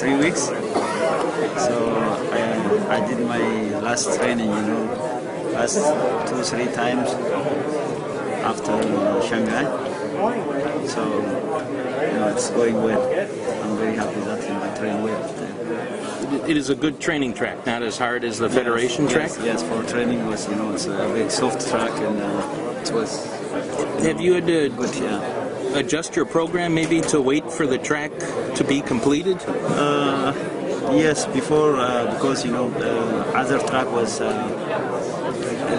3 weeks. So I did my last training, last 2-3 times after Shanghai. So it's going well. I'm very happy that I train well. It is a good training track, not as hard as the Federation track? Yes, for training was, it's a very soft track, and it was... Have you had to good, adjust your program maybe to wait for the track to be completed? Yes, before, because, other track was a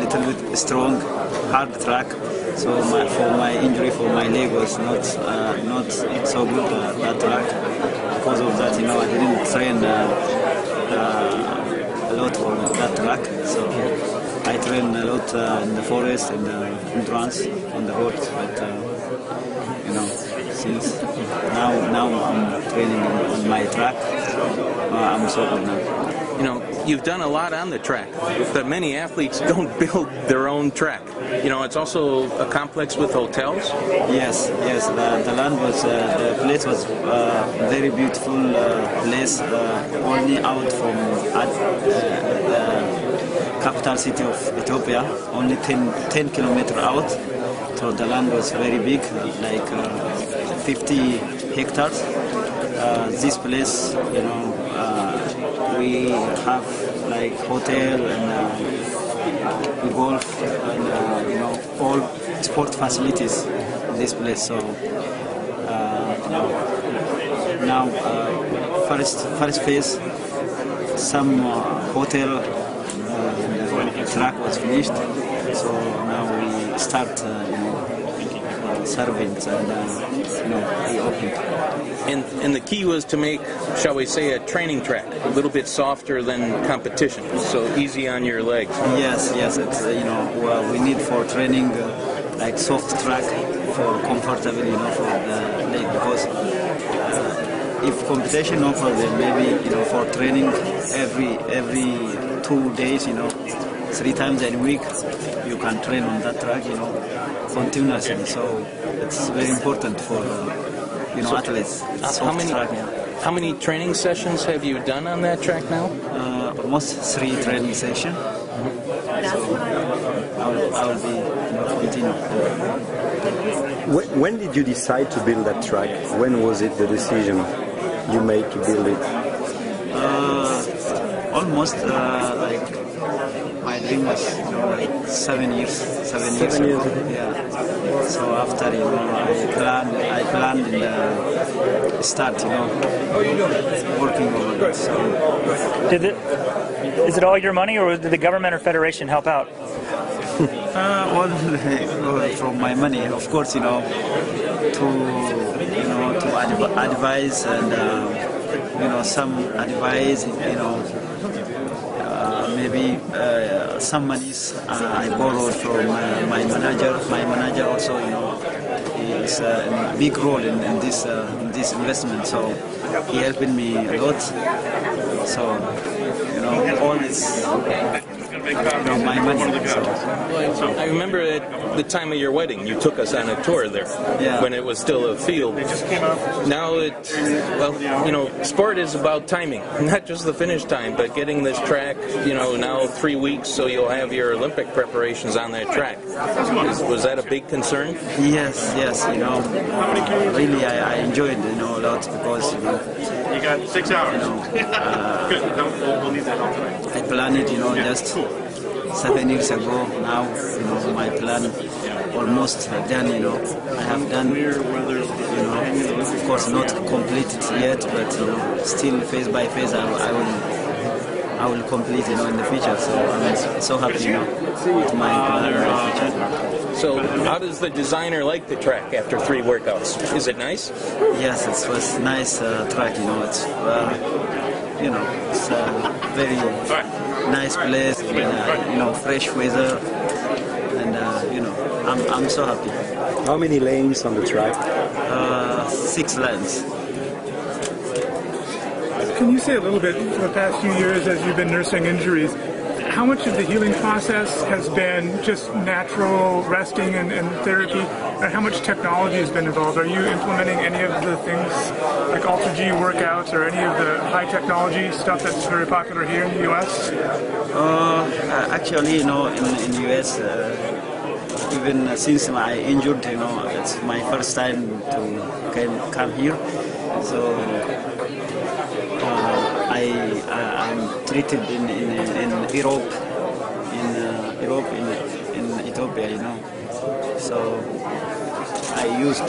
little bit strong, hard track. So for my injury, for my leg was not so good, that track. Because of that, I didn't train a lot on that track. So I trained a lot in the forest and endurance on the road. But since now I'm training on my track, I'm so good now. You've done a lot on the track, but many athletes don't build their own track. It's also a complex with hotels. Yes. The land was, the place was very beautiful place, only out from the capital city of Ethiopia, only 10 kilometers out. So the land was very big, like 50 hectares. This place, we have like hotel and we golf and all sport facilities in this place. So now first phase, some hotel track was finished. So now we start servings and we opened. And the key was to make, shall we say, a training track a little bit softer than competition, so easy on your legs. Yes. It's, we need for training like soft track for comfortable, for the leg, because if competition offers them maybe for training every 2 days, 3 times a week, you can train on that track, continuously. So it's very important for athletes. How many training sessions have you done on that track now? Almost 3 training sessions. So I will be continue. When did you decide to build that track? When was it the decision you made to build it? Almost like my dream was 7 years ago. Yeah. So after I planned in the start, working over it. So. Is it all your money, or did the government or federation help out? All from my money, of course. To advise and some advice. Maybe some monies I borrowed from my manager. My manager also, is a big role in this investment. So he helped me a lot. So all this my money. So. I remember at the time of your wedding, you took us on a tour there when it was still a field. Now sport is about timing, not just the finish time, but getting this track, now 3 weeks, so you'll have your Olympic preparations on that track. Was that a big concern? Yes. Really, I enjoyed a lot because you got 6 hours. We'll need that help tonight. I planned it, just 7 years ago. Now, my plan almost done. I have done. Of course, not completed yet, but still phase by phase, I will complete. In the future. So I'm so happy. With my plan in the future. So, how does the designer like the track after 3 workouts? Is it nice? Yes, it was nice track. It's it's a very nice place. Fresh weather, and I'm so happy. How many lanes on the track? 6 lanes. Can you say a little bit, for the past few years, as you've been nursing injuries, how much of the healing process has been just natural resting and therapy, and how much technology has been involved? Are you implementing any of the things like Ultra G workouts or any of the high technology stuff that's very popular here in the U.S.? Actually, in the U.S., even since I injured, it's my first time to come here. So I'm treated in Europe, in Ethiopia, So I used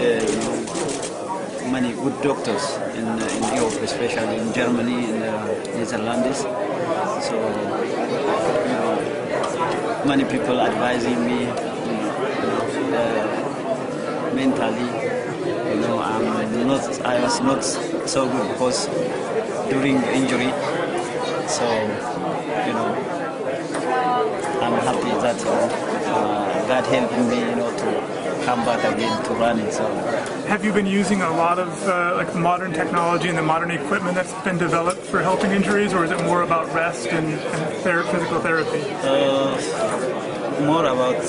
many good doctors in Europe, especially in Germany and Netherlands. So many people advising me, mentally. I was not so good because during the injury. So I'm happy that God helping me, to come back again to running. So, have you been using a lot of like the modern technology and the modern equipment that's been developed for helping injuries, or is it more about rest and physical therapy? More about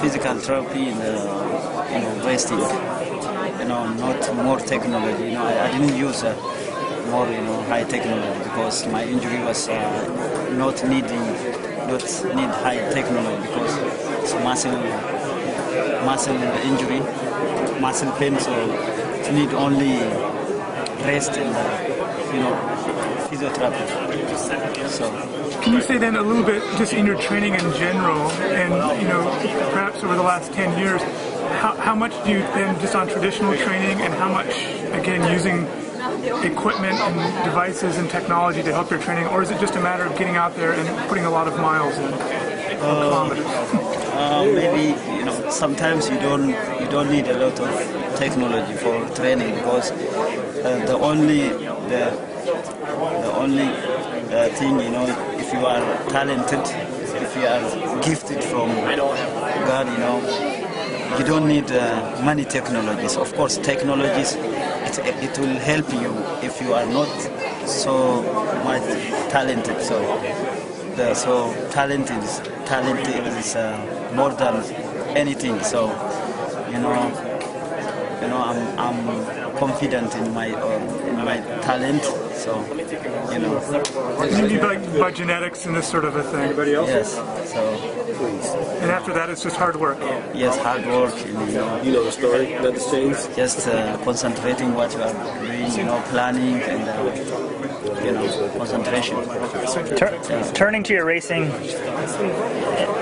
physical therapy and resting. Not more technology. I didn't use more high technology because my injury was not need high technology because it's muscle injury, muscle pain, so it need only rest and physiotherapy. So can you say then a little bit just in your training in general, and perhaps over the last 10 years, how much do you then just on traditional training, and how much again using equipment and devices and technology to help your training, or is it just a matter of getting out there and putting a lot of miles in? Maybe sometimes you don't need a lot of technology for training because the only thing if you are talented, if you are gifted from God, you don't need many technologies. Of course, technologies it will help you if you are not so much talented. So talented is more than anything. So I'm confident in my talent. So maybe by genetics and this sort of a thing. Yes. So. And after that, it's just hard work. Yes, hard work. You know the story, not the chains. Just concentrating what you are doing, planning and concentration. Turning to your racing,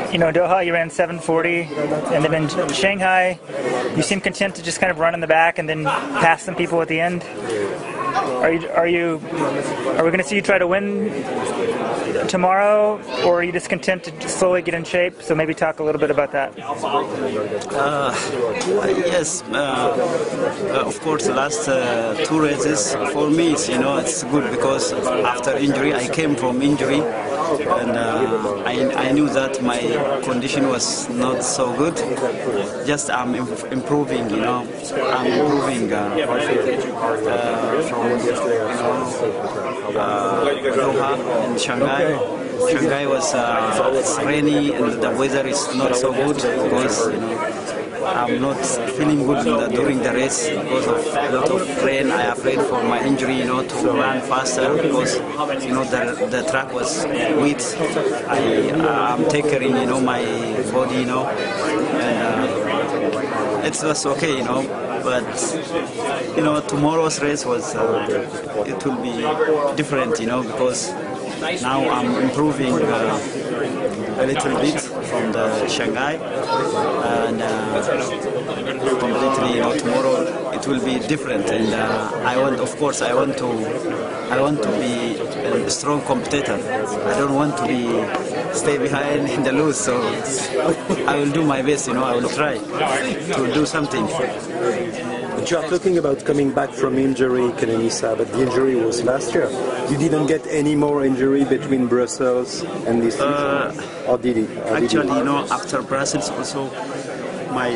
Doha you ran 7:40, and then in Shanghai, you seem content to just kind of run in the back and then pass some people at the end. Are we going to see you try to win tomorrow, or are you just content to just slowly get in shape? So maybe talk a little bit about that. Yes, of course, the last 2 races for me, it's good because after injury, I came from injury, and I knew that my condition was not so good. Just I'm improving, I'm improving from Doha and Shanghai. Shanghai was it's rainy and the weather is not so good because I'm not feeling good during the race because of a lot of rain. I afraid for my injury, to run faster because the track was wet. I'm taking my body, and it was okay, but tomorrow's race was it will be different, because now I'm improving a little bit from the Shanghai, and completely, tomorrow it will be different. And I want to be a strong competitor. I don't want to stay behind in the lose. So I will do my best. I will try to do something. But you are talking about coming back from injury, Kenenisa, but the injury was last year. You didn't get any more injury between Brussels and this season? Or did it? Actually, after Brussels also, my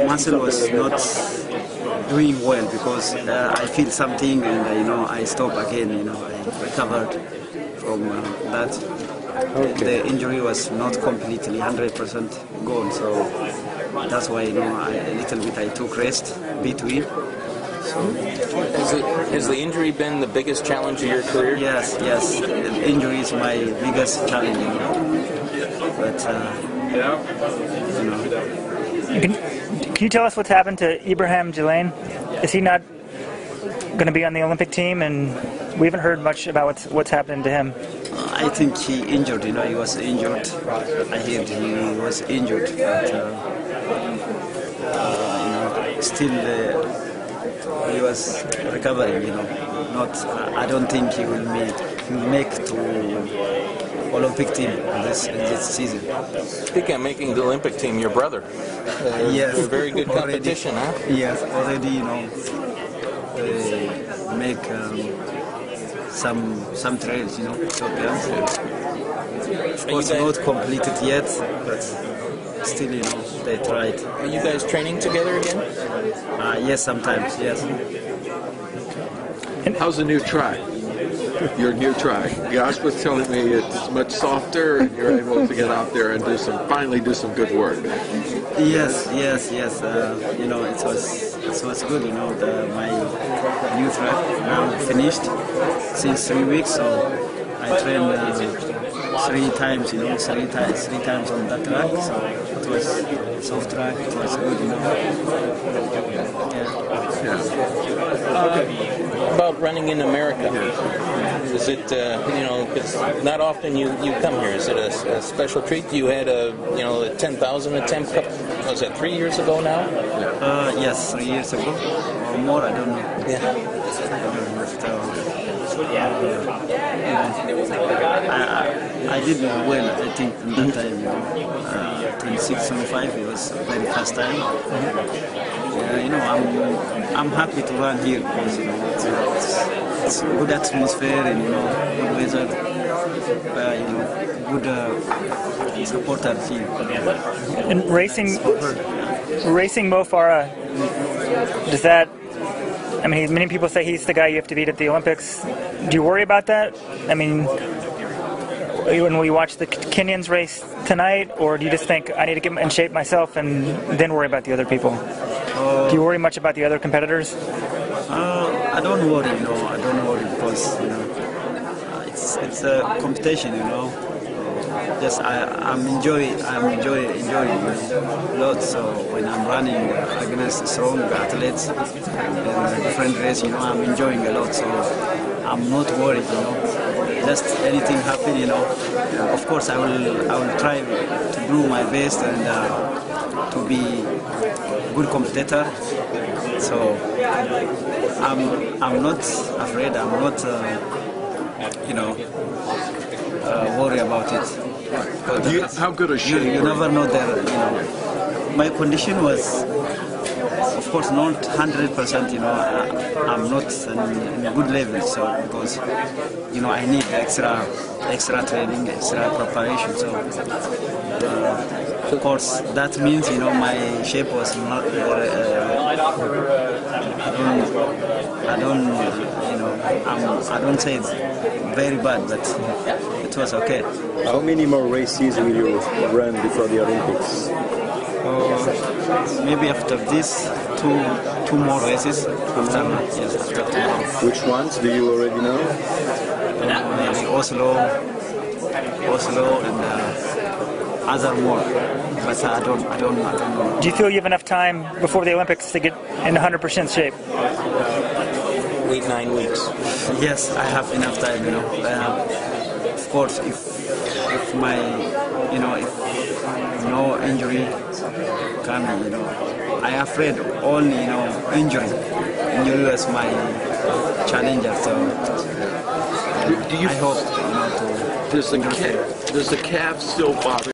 muscle was not doing well because I feel something and I stop again. I recovered from that. Okay. The injury was not completely 100% gone, so that's why a little bit I took rest between. So, has the injury been the biggest challenge of your career? Yes. The injury is my biggest challenge. But Can you tell us what's happened to Ibrahim Jalane? Is he not going to be on the Olympic team? And we haven't heard much about what's happening to him. I think he injured. He was injured. I heard he was injured, but still he was recovering. Not. I don't think he will make to Olympic team in this season. Speaking of making the Olympic team, your brother. Yes. Very good competition, huh? Yes, already make some trails, champions. Of course, not completed yet, but still, they tried. Are you guys training together again? Yes, sometimes, yes. How's the new track? Your new track. Josh was telling me it's much softer, and you're able to get out there and finally do some good work. Yes. It was good. My new track now finished since 3 weeks, so I trained 3 times. 3 times on that track. So it was soft track. It was good. About running in America. Is it, because not often you come here. Is it a special treat? You had a 10,000 attempt, was that 3 years ago now? Yes, 3 years ago. Or more, I don't know. Yeah. I did well, I think, in that time. 26.25, it was a very fast time. I'm happy to run here because it's good atmosphere and good weather, good supporter team. And racing Mo Farah, does that? I mean, many people say he's the guy you have to beat at the Olympics. Do you worry about that? I mean, will you watch the Kenyans race tonight, or do you just think I need to get in shape myself and then worry about the other people? Do you worry much about the other competitors? I don't worry, I don't worry because it's a competition, Just I'm enjoying a lot. So when I'm running against strong athletes in different races, I'm enjoying a lot. So I'm not worried, Just anything happen, Of course, I will try to do my best and to be good competitor. So I'm not afraid. I'm not worry about it. How good a shape? You never know that. My condition was, of course, not 100%. I'm not in a good level. So because I need extra training, extra preparation. So. Of course, that means my shape was not. I don't say it's very bad, but it was okay. How many more races will you run before the Olympics? Maybe after this, two more races. After tomorrow. Which ones do you already know? Maybe Oslo, and other more. But I don't know. Do you feel you have enough time before the Olympics to get in 100% shape? 9 weeks. Yes, I have enough time. Of course, if my, if no injury coming, I am afraid only, injury. Injury was my challenger. So I hope, does the calf still bother?